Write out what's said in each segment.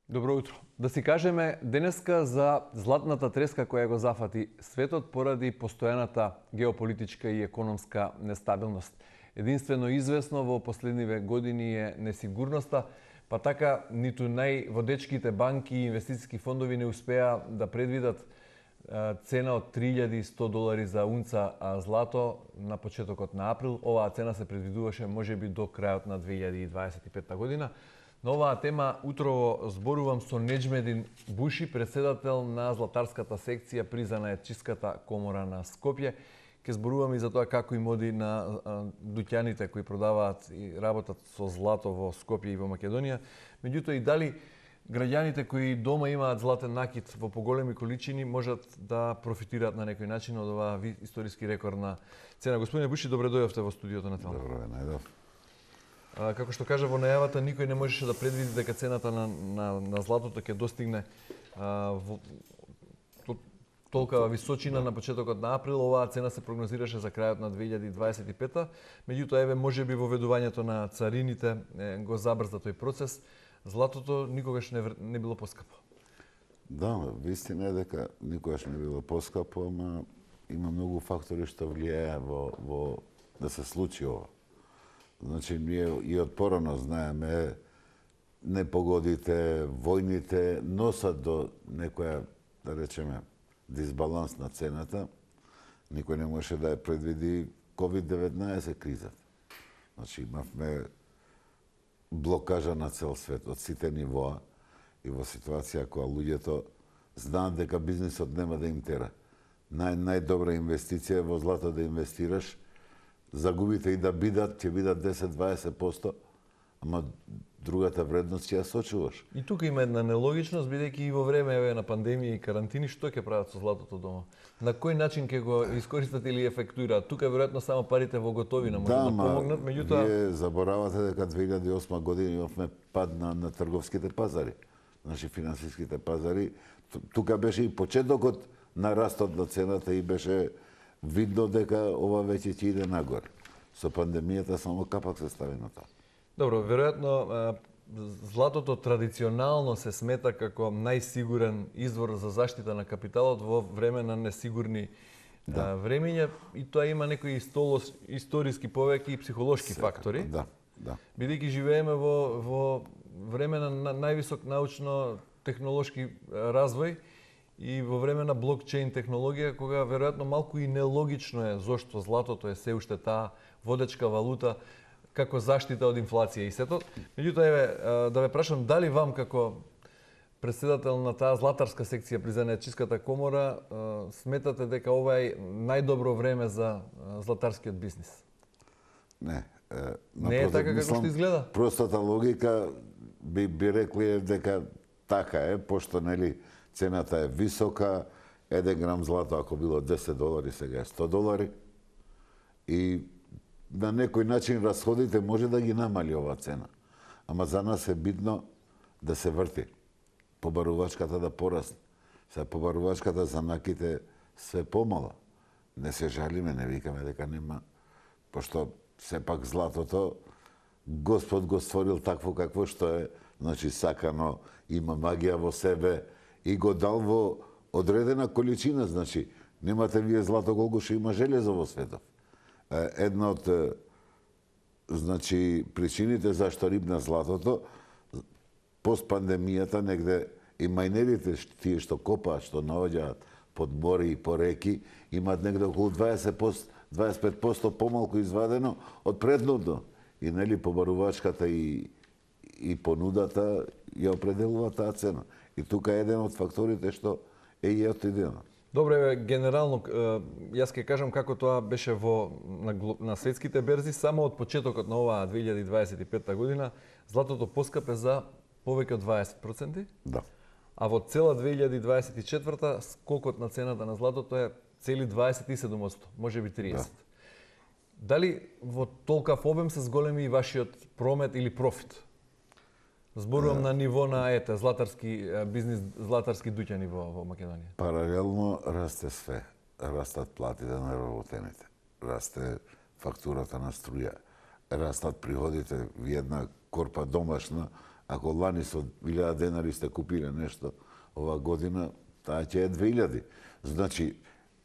Добро утро. Да си кажеме денеска за златната треска која го зафати светот поради постојаната геополитичка и економска нестабилност. Единствено известно во последниве години е несигурноста, па така ниту најводечките банки и инвестициски фондови не успеа да предвидат цена од $3.100 за унца злато на почетокот на април. Оваа цена се предвидуваше можеби до крајот на 2025 година. На оваа тема утрово зборувам со Неџмедин Буши, председател на златарската секција при Занајатчиската комора на Скопје. Ке зборуваме и за тоа како им оди на дуќаните кои продаваат и работат со злато во Скопје и во Македонија. Меѓутоа и дали граѓаните кои дома имаат златен накит во поголеми количини можат да профитираат на некој начин од оваа историски рекордна цена. Господине Буши, добре дојдовте во студиото на Телма. Добро ве најдов. Како што кажа во најавата, никој не можеше да предвиди дека цената на златото ќе достигне толкава височина на почетокот на април. Оваа цена се прогнозираше за крајот на 2025-та. Меѓутоа, еве, можеби воведувањето на царините го забрза тој процес. Златото никогаш не било поскапо. Да, вистина е дека никогаш не било поскапо, ама има многу фактори што влијае во да се случи ова. Значи, ние и од порано знаеме, непогодите, војните носат до некоја, да речеме, дисбаланс на цената. Никој не можеше да ја предвиди COVID-19 кризата. Значи, имавме блокажа на цел свет од сите нивоа и во ситуација која луѓето знаат дека бизнисот нема да им тера. Најдобра инвестиција е во злато да инвестираш. Загубите и да бидат, ќе бидат 10-20%, ама другата вредност ќе ја сочуваш. И тука има една нелогичност, бидејќи и во време на пандемија и карантини, што ќе прават со златото дома? На кој начин ќе го искористат или ефектуираат? Тука веројатно само парите во готовина може да помогнат, меѓутоа вие заборавате дека 2008 година имавме пад на трговските пазари, значи финансиските пазари. Тука беше и почетокот на растот на цената и беше видно дека ова веќе ќе иде нагоре. Со пандемијата само капак се стави на тоа. Добро, веројатно златото традиционално се смета како најсигурен извор за заштита на капиталот во време на несигурни времења, и тоа има некои историски повеќе и психолошки фактори. Да. Бидејќи живееме во време на највисок научно-технолошки развој и во време на блокчейн технологија, кога веројатно малку и нелогично е зошто златото е се уште таа водечка валута како заштита од инфлација и сето. Меѓутоа, еве, да ве прашам, дали вам како председател на таа златарска секција при Занајатчиската комора сметате дека ова е најдобро време за златарскиот бизнис? Не. Не е така како што изгледа? Простата логика би рекли дека така е, пошто нели цената е висока, 1 грам злато ако било $10, сега е $100 и на некој начин расходите може да ги намали оваа цена. Ама за нас е битно да се врти, побарувачката да порасне. Сега побарувачката за наките све помала. Не се жалиме, не викаме дека нема, пошто сепак златото Господ го створил такво какво што е, значи сакано, има магија во себе и го дал во одредена количина, значи немате вие злато колку што има железо во светот. Една од значи причините зашто рибна златото пост пандемијата негде и мајнерите тие што копаат, што наоѓаат под мори и по реки, имаат негде околу 25% помалку извадено од предното. И нели побарувачката и понудата ја определува таа цена. И тука е еден од факторите што е и отидено. Добре, генерално, јас ќе кажам како тоа беше на светските берзи. Само од почетокот на оваа 2025 година златото поскапе за повеќе од 20%. Да. А во цела 2024 скокот на цената на златото е цели 27%, можеби 30%. Да. Дали во толкав обем се зголеми и вашиот промет или профит? Зборувам на ниво на златарски бизнис, златарски дуќани во Македонија. Паралелно расте све. Растат платите на работените. Расте фактурата на струја. Растат приходите. Ви една корпа домашна Ако лани со 1000 денари сте купиле нешто, ова година таа ќе е 2000. Значи,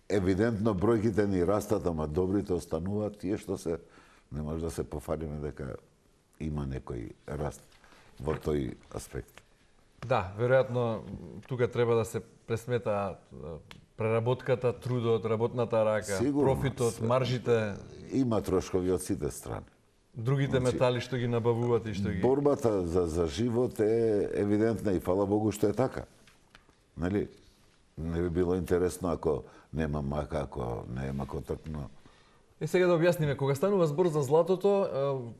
евидентно бројките ни растат, ама добрите остануваат, тие што се, не може да се пофалиме дека има некој раст во тој аспект. Да, веројатно тука треба да се пресметаат преработката, трудот, работната рака, Сигурно, профитот, маржите, Има трошкови од сите страни. другите метали што ги набавуваат и што ги... Борбата за живот е евидентна и фала Богу што е така. Нели? Не би било интересно ако нема мака, ако нема контактно. Сега да објасниме, кога станува збор за златото,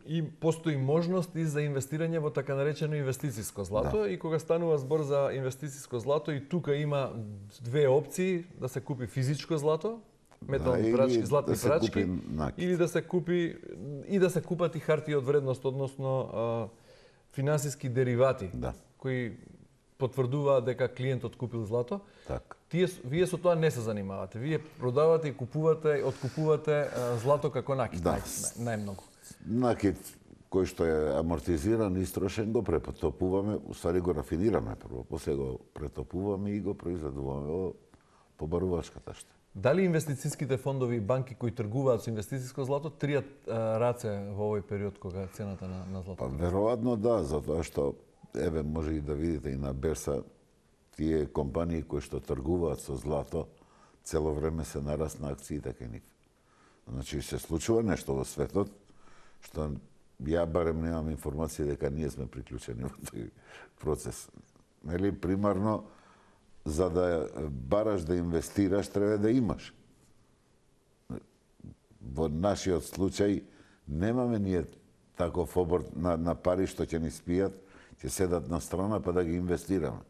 и постои можност и за инвестирање во така наречено инвестициско злато, и кога станува збор за инвестициско злато, и тука има две опции: да се купи физичко злато, метални прачки, златни да се прачки, купи накид. или да се купи и да се купат и хартии од вредност, односно финансиски деривати, Да. кои потврдуваат дека клиентот купил злато. Така. Вие со тоа не се занимавате. Вие продавате и купувате, откупувате злато како накид, Да. најмногу. Накид кој што е амортизиран и истрошен го претопуваме, уствари го рафинираме прво, после го претопуваме и го произведуваме во побарувачката што. Дали инвестицијските фондови и банки кои тргуваат со инвестициско злато тријат раце во овој период кога цената на злато? Па веројатно да, затоа што еве може и да видите и на берса тие компании кои што тргуваат со злато цело време се нарасна акциите кај нив. Значи се случува нешто во светот што ја барем немам информација дека ние сме приклучени во тој процес. Нели примарно за да бараш да инвестираш треба да имаш. Во нашиот случај немаме ние таков оборот на пари што ќе ни спијат, ќе седат на страна па да ги инвестираме.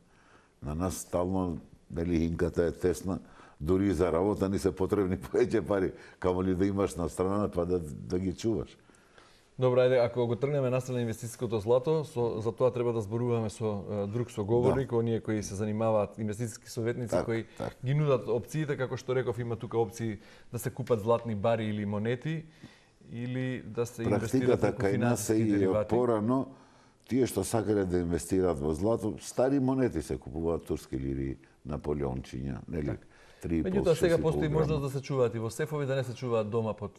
На нас стално дали инката е тесна, дури и за работа ни се потребни повеќе пари, камоли да имаш на страна па да ги чуваш. Добро, ајде, ако го тргнеме настрана инвестицијското злато, за тоа треба да зборуваме со друг соговорник, оние кои се занимаваат, инвестицијски советници, кои ги нудат опциите, како што реков, има тука опции да се купат златни бари или монети, или да се инвестираат Практиката преку кај нас е финансиски и деривати. порано, тие што сакале да инвестираат во злато, стари монети се купуваат, турски лири, наполеончиња, нели? 3,5, Меѓутоа сега 6,5 постои грама. можност да се чуваат и во сефови, да не се чуваат дома под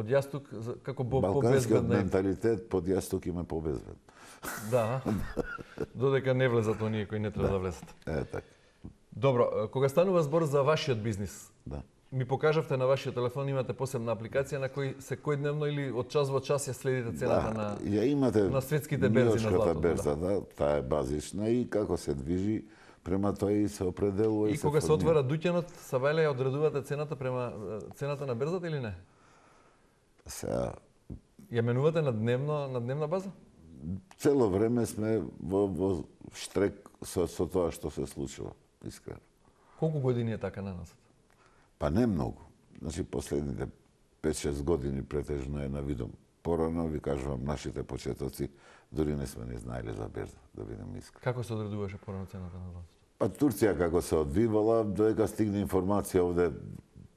јастук, како Балканскиот побезбедна. менталитет под јастук има побезбед. Да, додека не влезат оние кои не треба да влезат. Е така. Добро, кога станува збор за вашиот бизнис, Да. ми покажавте на вашиот телефон, имате посебна апликација на кој секојдневно или од час во час ја следите цената на... ја имате на светските берзи на Њујоршката златото, берза, да, таа е базична и како се движи, према тоа и се определува И и се кога се формира. отвора дуќанот, Савајле, ја одредувате цената према цената на берзата или не? Сега, Ја менувате на дневна база? цело време сме во штрек со тоа што се случува, искрено. Колку години е така на нас? Па не многу. Значи, последните 5-6 години претежно е на видом. Порано, ви кажувам, нашите почетоци, дури не сме ни знаеле за берза, да бидем искрени. Како се одредуваше порано цената на златото? Па Турција како се одвивала, додека стигне информација овде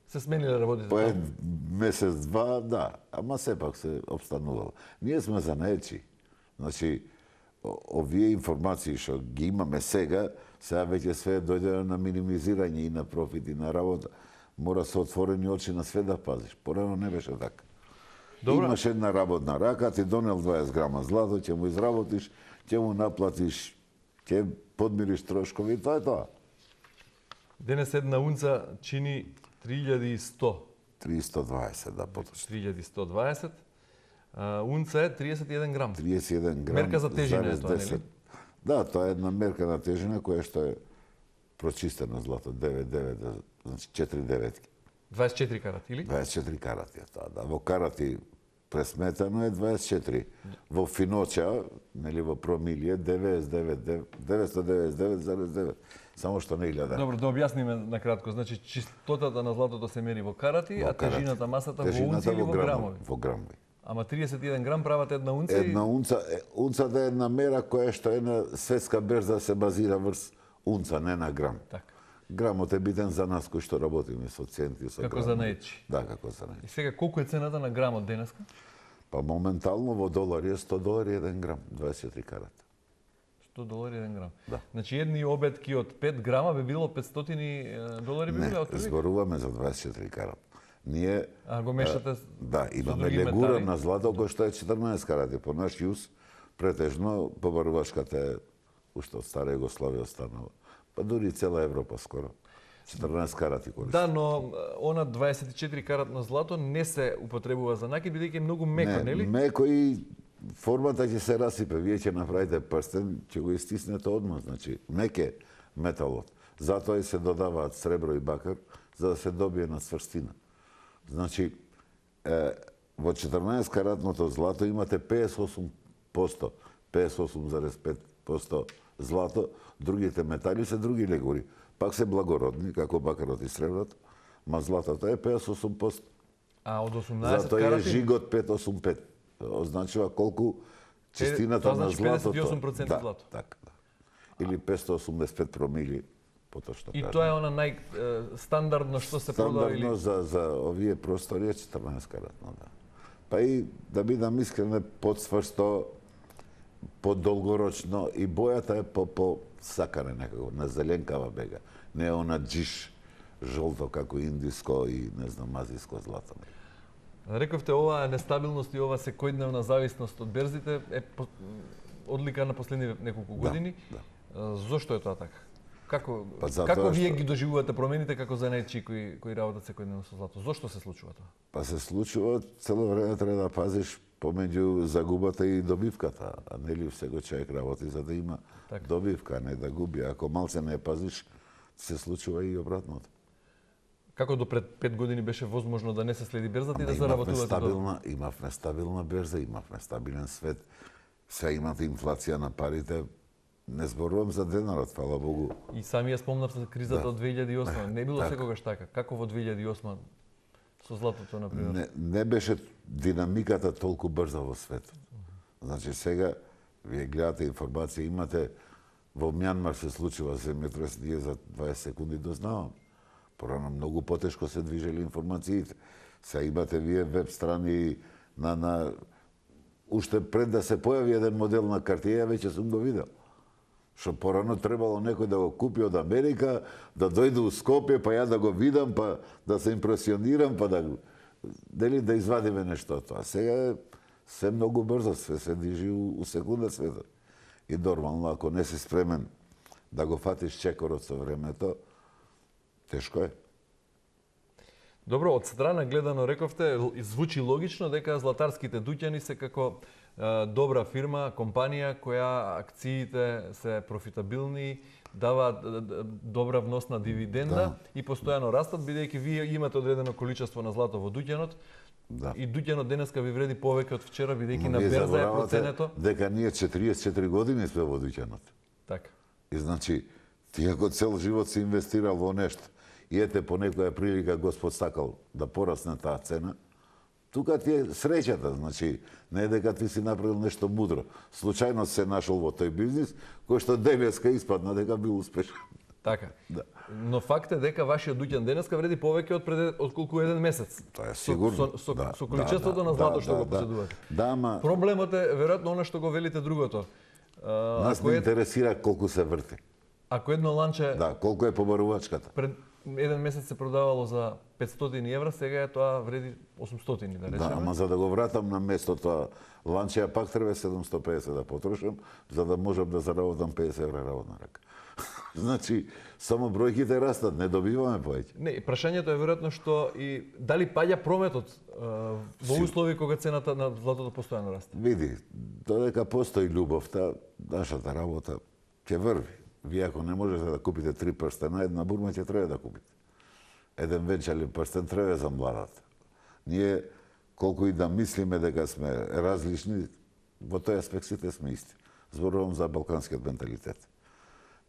Се смениле работите? по еден месец, два, да, ама сепак се обстанувало. Ние сме занаечи. Значи, овие информации што ги имаме сега веќе све дојде на минимизирање и на профит и на работа. Мора се отворени очи на све да пазиш. Порано не беше така. Добро. Имаш една работна рака, ти донел 20 грама злато, ќе му изработиш, ќе му наплатиш, ќе подмириш трошкови и тоа е тоа. Денес една унца чини 3100. 320, да, поточно. 3120. Унца е 31 грам. 31 грам. Мерка за тежина е зарез тоа, 10. нели? Да, тоа е една мерка на тежина која што е прочистено злато, 9,9, значи 4 деветки. 24 карат, или? 24 карати е тоа, да. Во карати пресметано е 24. Во финоча, нели во промили е 999,9. Само што не 1000. Добро, да објасниме на кратко. Значи, чистотата на златото се мери во карати, а тежината масата во унци или во грамови? Во грамови. Ама 31 грам прават една унца и... Една унцата е една мера која што е на светска берза се базира врз унца, не на грам. Така. Грамот е битен за нас кои што работиме со центи, со Како грам. занаечи. Да, како занаечи. И сега, колку е цената на грамот денеска? Па моментално во долари е $100 1 грам, 24 карат. $100 1 грам. Да. Значи едни обедки од 5 грама би било $500 би Не, било отприлика? зборуваме за 24 карат. Ние Го мешате да, имаме други легура метали? на злато кој што е 14 карати. По наш јус, претежно, побарувачката е уште од стара Југославија останала. Па дури и цела Европа скоро. 14 карати користи. Да, но она 24 каратно злато не се употребува за накид, бидејќи е многу меко, нели? Меко и формата ќе се расипе. Вие ќе направите прстен, ќе го истиснете одмah. Значи, мек е металот. Затоа и се додаваат сребро и бакар, за да се добие на цврстина. Значи, во 14 каратното злато имате 58%, 58,5% злато, другите метали се други легури. Пак се благородни, како бакарот и среброто, ма златото е 58%. А од 18 Затоа е карати? жигот 585. Означава колку чистината тоа на значи златото. 58% да, злато. така, да. Или 585 промили, поточно И кажам. тоа е она стандардно што се продава или Стандардно за овие простори е 14 каратно, да. Па и да бидам искрен, подсврсто, подолгорочно и бојата е по сакане некако, на зеленкава бега. Не е она джиш жолто како индиско и не знам азиско злато. Рековте, оваа нестабилност и ова секојдневна зависност од берзите е одлика на последни неколку години. да. Зошто е тоа така? Како Па затоа како вие што- ги доживувате промените како занајчи кои работат секојдневно со злато? Зошто се случува тоа? Па се случува, цело време треба да пазиш помеѓу загубата и добивката, а нели секој човек работи за да има Така. добивка, не да губи. Ако малце не пазиш, се случува и обратното. Како до пред 5 години беше возможно да не се следи берзата и да Имавме заработувате добро? имавме стабилна берза, имавме стабилен свет. Сега имате инфлација на парите. Не зборувам за денарот, фала Богу. И сами ја спомнав за кризата Да. од 2008. Не било Така. секогаш така. Како во 2008 со златото, например? Не беше динамиката толку брза во светот. Значи сега, вие гледате информација, имате во Мјанмар се случува земјотрес, ние за 20 секунди дознавам. Порано многу потешко се движели информациите. Сега имате вие веб страни на уште пред да се појави еден модел на картија, веќе сум го видел. Што порано требало некој да го купи од Америка, да дојде у Скопје, па ја да го видам, па да се импресионирам, па дали да извадиме нешто од тоа. Сега е се многу брзо, се движи у секунда светот. И нормално, ако не си спремен да го фатиш чекорот со времето, тешко е. Добро, од страна гледано рековте, звучи логично дека златарските дуќани се како добра фирма, компанија која акциите се профитабилни, дава добра вносна дивиденда Да. и постојано растат, бидејќи вие имате одредено количество на злато во дуќанот. Да. И дуќанот денеска ви вреди повеќе од вчера, бидејќи на Вие берза е заборавате проценето. дека ние 44 години сме во дуќанот. Така. И значи, ти ако цел живот си инвестирал во нешто, и ете по некоја прилика Господ сакал да порасне таа цена, тука ти е среќата, значи, не е дека ти си направил нешто мудро. Случајно се нашол во тој бизнис, кој што денеска испадна дека бил успешен. Така. Да. Но факт е дека вашиот дуќан денеска вреди повеќе од колку еден месец. Тоа е сигурно. Со количеството на злато што го поседувате. Да, ама Проблемот е веројатно она што го велите другото. нас не интересира колку се врти. Ако едно ланче Да, колку е побарувачката. пред еден месец се продавало за 500 евра, сега е тоа вреди 800, да Да, речеме. ама за да го вратам на местото ланче, ја пак треба 750 да потрошам, за да можам да заработам 50 евра работна рака. Значи, само бројките растат, не добиваме повеќе. Не, прашањето е веројатно што и дали паѓа прометот во услови кога цената на златото постојано расте. Види, додека постои љубовта, нашата работа ќе врви. Вие ако не можете да купите 3 прстена, една бурма ќе треба да купите. Еден венчален прстен треба за младата. Ние, колку и да мислиме дека сме различни, во тој аспект сите сме исти. Зборувам за балканскиот менталитет.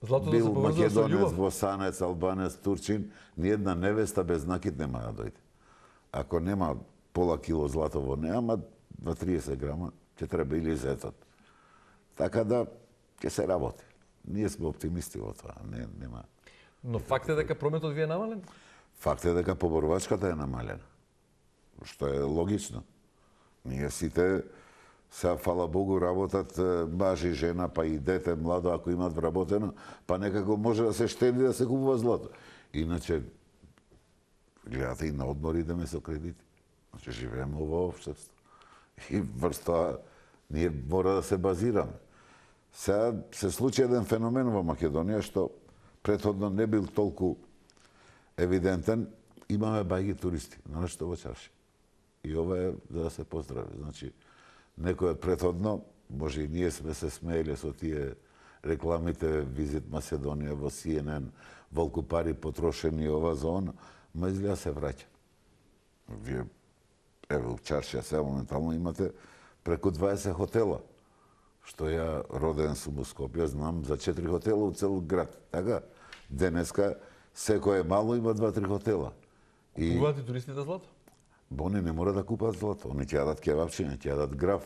Златото се Бил поврзува со македонец, љубов. босанец, албанец, турчин, ни една невеста без накид нема да дојде. Ако нема пола кило злато во неа, ама 30 грама ќе треба или зетот. Така да ќе се работи. Ние сме оптимисти во тоа, нема. Но факт е дека прометот ви е намален? Факт е дека поборувачката е намалена. Што е логично. Ние сите, сега, фала Богу, работат маж и жена, па и дете младо, ако имат вработено, па некако може да се штеди да се купува злато. Иначе, гледате и на одмор идеме со кредити. Значи, живееме во општество. И врз тоа ние мора да се базираме. Сега се случи еден феномен во Македонија, што претходно не бил толку евидентен. Имаме бајги туристи, нашто во Чарши. И ова е да се поздрави. Значи, некој од претходно, може и ние сме се смееле со тие рекламите Визит Македонија во CNN, волку пари потрошени ова за она, ма изгледа се враќа. Вие, еве, у Чаршија сега моментално имате преку 20 хотела, што ја роден сум у Скопје, знам за 4 хотела у цел град. Така, денеска секој мало има 2-3 хотела. Купуваат и туристите злато? Они не мора да купат злато, они ќе јадат кевапчиња, ќе јадат граф.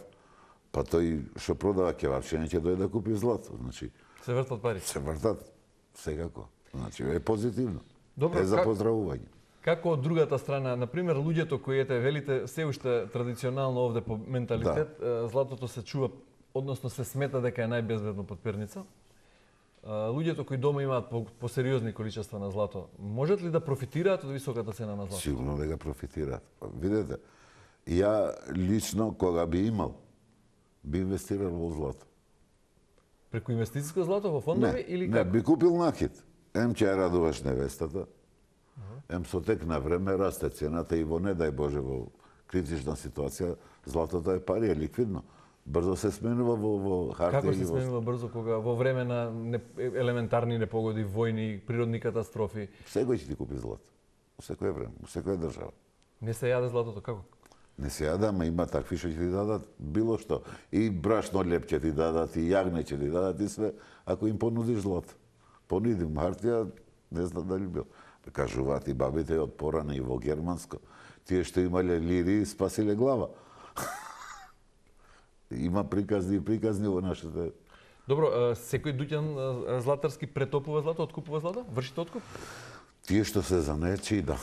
Па тој што продава кевапчиња ќе дојде да купи злато. Значи, се вртат пари. Се вртат, секако. Значи, е позитивно. Добро, е за поздравување. Како од другата страна, например, луѓето кои велите се уште традиционално овде по менталитет, златото се чува, односно се смета дека е најбезбедно под перница. Луѓето кои дома имаат по сериозни количества на злато, можат ли да профитираат од високата цена на злато? Сигурно дека профитираат. Видете, ја лично кога би имал, би инвестирал во злато. Преку инвестициско злато во фондови или како? Не, би купил накид. Ем ќе ја радуваш невестата, ем со тек на време расте цената и во не дај Боже во критична ситуација, златото е пари, е ликвидно. Брзо се сменува во хартија. Како се сменува брзо кога во време на елементарни непогоди, војни, природни катастрофи? Секој ќе ти купи злато. Во секој време, во секоја држава. Не се јаде златото, како? Не се јаде, ама има такви што ќе ти дадат било што. И брашно леп ќе ти дадат, и јагне ќе ти дадат, и све, ако им понудиш злато. Понуди им хартија, не знам дали бил. Кажуваат и бабите од порано и во германско. Тие што имале лири, спасиле глава. Има приказни и приказни во нашите... Добро, секој дуќан златарски претопува злато, откупува злато? Вршите откуп? Тие што се занаечи, да.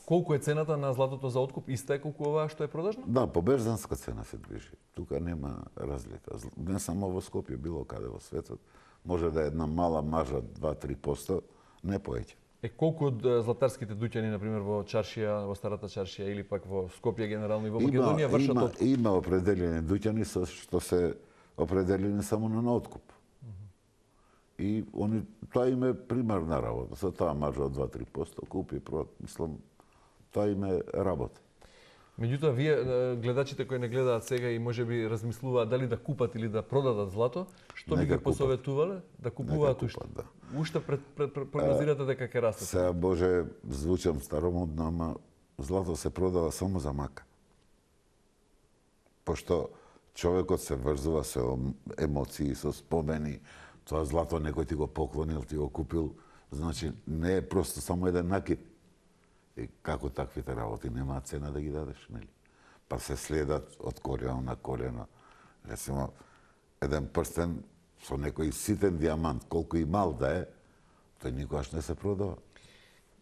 Колку е цената на златото за откуп? Иста е колку оваа што е продажно? Да, по берзанска цена се движи. Тука нема разлика. Не само во Скопје, било каде во светот. Може да е една мала мажа 2-3%, не поеќе. Колку од златарските дуќани, например, во Чаршија, во Старата Чаршија или пак во Скопје генерално и во Македонија вршат откуп? Има определени дуќани што се определени само на откуп. И они, тоа им е примарна работа. Со таа мажа од 2-3% купи, мислам, тоа им е работа. Меѓутоа, вие гледачите кои не гледаат сега и можеби размислуваат дали да купат или да продадат злато, што би ги посоветувале? Да купуваат уште? Да. Уште прогнозирате дека ќе расте? Сега, Боже, звучам старомодно, ама злато се продава само за мака. Пошто човекот се врзува со емоции, со спомени, тоа злато некој ти го поклонил, ти го купил, значи не е просто само еден накид. И како таквите работи немаат цена да ги дадеш, нели? Па се следат од колено на колено. Рецимо, еден прстен со некој ситен диамант, колку и мал да е, тој никогаш не се продава.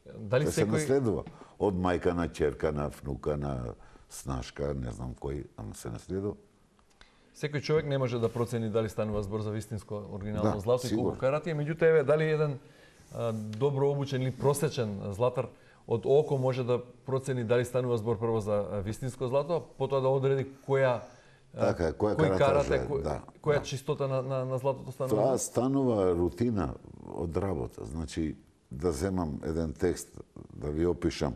Дали тој се наследува. Од мајка на ќерка, на внука, на снашка, не знам кој, ама се наследува. Секој човек не може да процени дали станува збор за вистинско оригинално злато и колку карати, меѓутоа еве дали еден добро обучен или просечен златар од око може да процени дали станува збор прво за вистинско злато, потоа да одреди која кој карате, која чистота на златото станува. Тоа станува рутина од работа. Значи, да земам еден текст, да ви опишам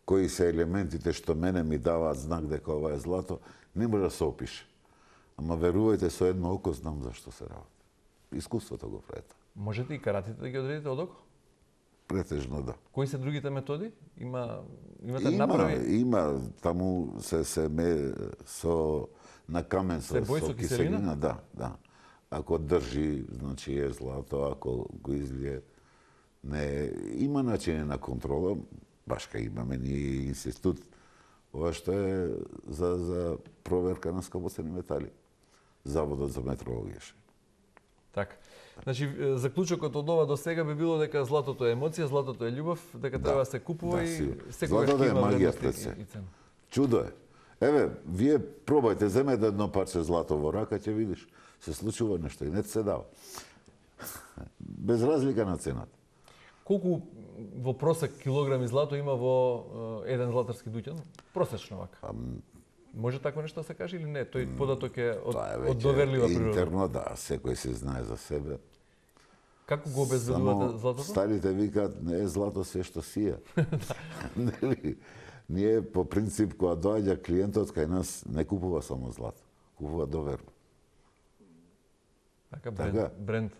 кои се елементите што мене ми даваат знак дека ова е злато, не може да се опише. Ама верувајте, со едно око знам зашто се работи. Искуството го прави. Можете и каратите да ги одредите од око? Претежно да. Кои се другите методи? Имате направи? Има, таму се ме со на камен со киселина, да. Ако држи, значи е злато, ако го излие, не има начини на контрола, баш кај имаме ние институт, ова што е за проверка на скапоцени метали. Заводот за метрологија. Така. Значи, заклучокот од ова до сега би било дека златото е емоција, златото е љубов, дека треба да се купува и секогаш златото е има магија вредност пред се. и цена. Чудо е. Еве, вие пробајте, земете едно парче злато во рака, ќе видиш, се случува нешто и не се дава. Без разлика на цената. Колку во просек килограми злато има во еден златарски дуќан? Просечно вака. Може такво нешто да се каже или не? Тој податок е од доверлива природа. Интерно, да, секој се знае за себе. Како го обезбедувате златото? Старите викаат, не е злато се што сија. Нели? Ние по принцип кога доаѓа клиентот кај нас не купува само злато, купува доверба. Така бренд.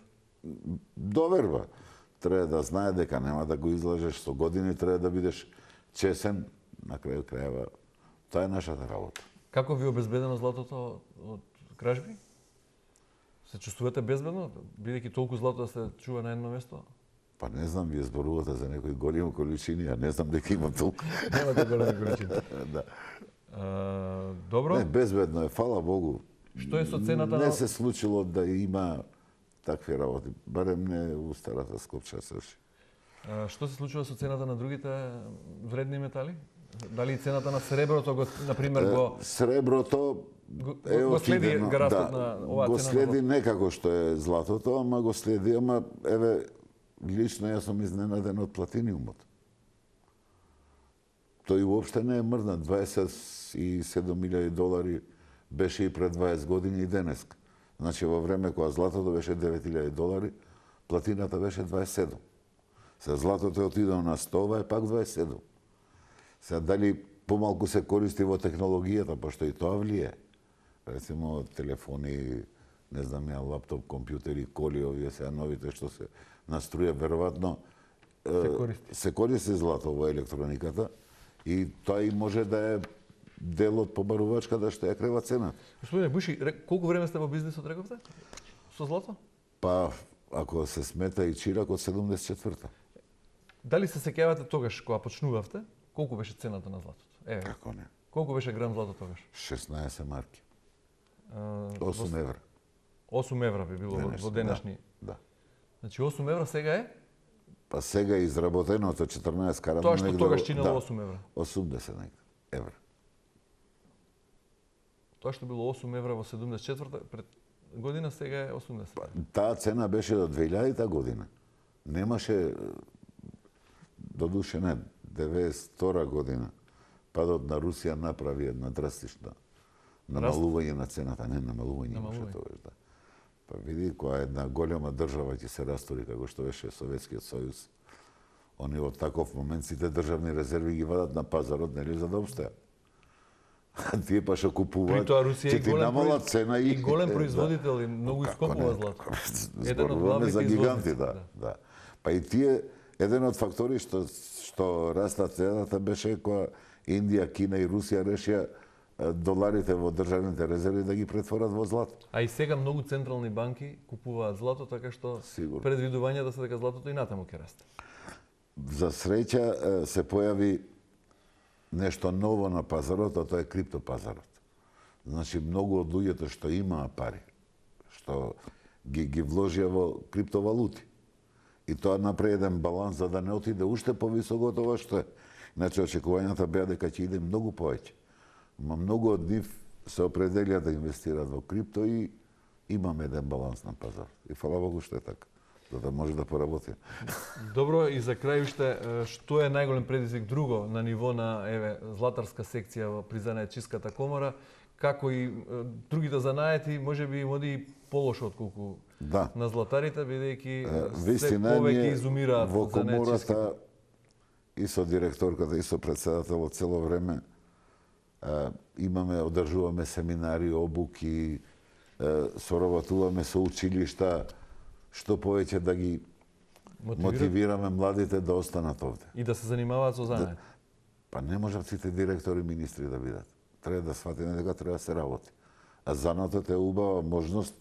Доверба. Треба да знае дека нема да го излажеш со години, треба да бидеш чесен, на крајот крајава. Тоа е нашата работа. Како ви обезбедено златото од кражби? Се чувствувате безбедно, бидејќи толку злато да се чува на едно место? Па не знам, вие зборувате за некои големи количини, а не знам дека има толку. Немате големи количини. Да. Добро. Не, безбедно е, фала Богу. Што е со цената Не на... се случило да има такви работи, барем не у старата Скопча Срши. Што се случува со цената на другите вредни метали? Дали цената на среброто, например, Среброто е го следи отидено, графот на оваа го цена? следи некако што е златото, ама го следи, ама еве лично јас сум изненаден од платиниумот. Тој уопште не е мрднат, $27,000 беше и пред 20 години и денеска. Значи во време кога златото беше $9,000, платината беше 27. Се златото е отидело на 100, ова е пак 27. Сега дали помалку се користи во технологијата, пошто и тоа влие. Рецимо телефони, не знам ја, лаптоп, компјутери, коли, овие сега новите што се наструја, веројатно се користи злато во електрониката и тоа и може да е дел од побарувачката што ја крива цената. Господине Буши, колку време сте во бизнисот, рековте? Со злато? Па, ако се смета и Чирак од 74-та. Дали се сеќавате тогаш кога почнувавте? Колку беше цената на златото? Еве. Како не? Колку беше грам злато тогаш? 16 марки. 8 евра. 8 евра би било во денешни. Да. Значи 8 евра сега е? Па сега е изработеното 14 карат. Тоа што тогаш чинело 8 евра. 80 евра. Тоа што било 8 евра во 74-та пред година, сега е 80. Таа цена беше до 2000-та година. Немаше, додуше не, 92 година, падот на Русија направи една драстична намалување на цената, не намалување имаше тоа, да. Па види, кога една голема држава ќе се растори како што беше Советскиот сојуз, они во таков момент сите државни резерви ги вадат на пазарот, нели, за да обстојат. Тие па што купуваат, ќе ти намалат цена и голем производител, и многу ископува злато. Еден од главните за гиганти, да. Па и тие, еден од фактори што раста цената беше кога Индија, Кина и Русија решија доларите во државните резерви да ги претворат во злато. А и сега многу централни банки купуваат злато, така што предвидувањата се дека златото и натаму ќе расте. За среќа се појави нешто ново на пазарот, а тоа е криптопазарот. Значи, многу од луѓето што имаа пари, што ги вложија во криптовалути. И тоа направи еден баланс за да не отиде уште повисоко од ова што е. Значи, очекувањата беа дека ќе иде многу повеќе. Ма многу од нив се определија да инвестираат во крипто и имаме еден баланс на пазар. И фала Богу што е така, за да може да поработи. Добро, и за крај уште, што е најголем предизвик друго на ниво на златарска секција при занаетчиската комора, како и другите занаети, можеби им оди полошо отколку на златарите, бидејќи се повеќе изумираат во занаетчиските. комората и со директорката и со председателот цело време имаме, одржуваме семинари, обуки, соработуваме со училишта, што повеќе да ги мотивираме младите да останат овде. И да се занимаваат со занет. Па не можат сите директори и министри да бидат. Треба да сватиме дека треба да се работи. А занатот е убава можност,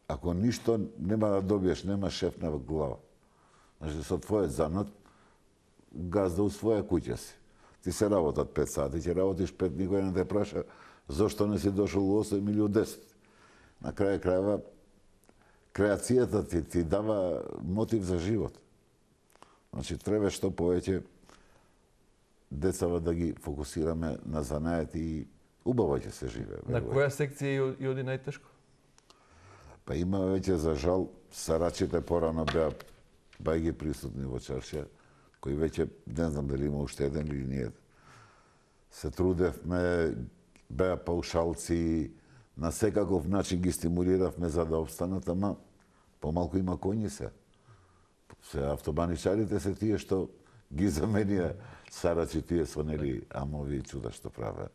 ако ништо нема да добиеш, нема шеф на глава. Значи, со твојот занат, газда у своја куќа си. Ти се работат 5 сати, ќе работиш 5, никој не те праша зошто не си дошол у 8 или у 10. На крај крајва, креацијата ти дава мотив за живот. Значи, треба што повеќе децава да ги фокусираме на занајат и убаво ќе се живее. На која секција и оди најтешко? Па има веќе, за жал, сарачите порано беа бајги присутни во чаршија, кои веќе, не знам дали има уште еден или не. Се трудевме, беа паушалци, на секаков начин ги стимулиравме за да обстанат, ама помалку има коњи се. Се автобаничарите се тие што ги заменија сарачи, тие со нели амови и чуда што правеа.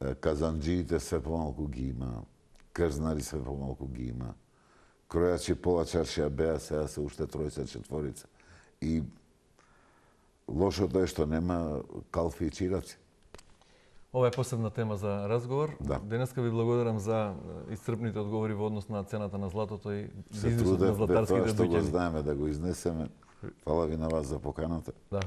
Казанџиите се помалку ги има, крзнари се помалку ги има. Кројачи пола чаршија беа, сега се уште тројца, четворица. И лошото е што нема калфи и чиравци. Ова е посебна тема за разговор. Да. Денеска ви благодарам за исцрпните одговори во однос на цената на златото и Се бизнисот на трудевме златарските тоа што го буќани. знаеме да го изнесеме. Фала ви на вас за поканата. Да.